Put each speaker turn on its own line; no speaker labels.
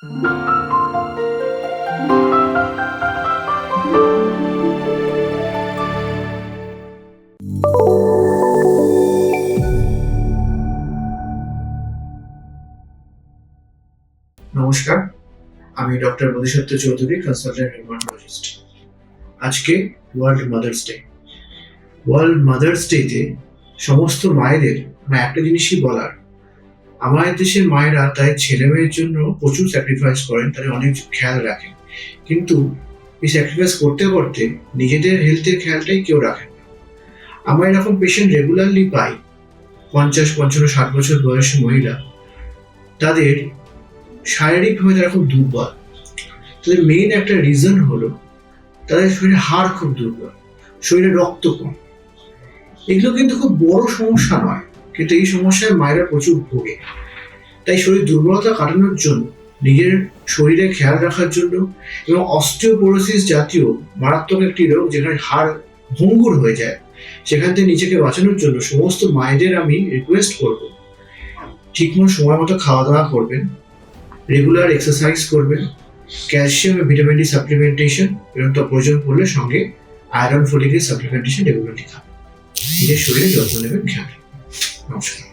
নমস্কার, আমি ডক্টর বোধিসত্ত্ব Chowdhury, consultant neurologist. আজকে world mother's day. World mother's ডেতে সমস্ত মায়েদের একটা জিনিসই বলার, আমাদের দেশের মায়েরা তাই ছেলে মেয়ের জন্য প্রচুর স্যাক্রিফাইস করেন, তাদের অনেক খেয়াল রাখেন, কিন্তু এই স্যাক্রিফাইস করতে করতে নিজেদের হেলথের খেয়ালটাই কেউ রাখেন না। আমরা এরকম পেশেন্ট রেগুলারলি পাই, 50, 55, 60 বছর বয়সী মহিলা, তাদের শারীরিকভাবে তারা খুব দুর্বল। তাদের মেইন একটা রিজন হলো তাদের শরীরে হাড় খুব দুর্বল, শরীরে রক্ত কম। এগুলো কিন্তু খুব বড় সমস্যা নয়, কিন্তু এই সমস্যায় মায়েরা প্রচুর ভোগে। তাই শরীর দুর্বলতা কাটানোর জন্য, নিজের শরীরে খেয়াল রাখার জন্য এবং অস্টিওপোরোসিস জাতীয় মারাত্মক একটি রোগ যেখানে হাড় ভঙ্গুর হয়ে যায়, সেখান থেকে নিজেকে বাঁচানোর জন্য সমস্ত মায়েদের আমি রিকোয়েস্ট করব, ঠিকমতো সময় মতো খাওয়া দাওয়া করবেন, রেগুলার এক্সারসাইজ করবেন, ক্যালসিয়াম এবং ভিটামিন ডি সাপ্লিমেন্টেশন এবং তার প্রয়োজন পড়লে সঙ্গে আয়রন ফলিক সাপ্লিমেন্টেশন রেগুলারলি খাবেন। নিজের শরীরে যত্ন নেবেন, খেয়াল রাখবেন। নমস্কার।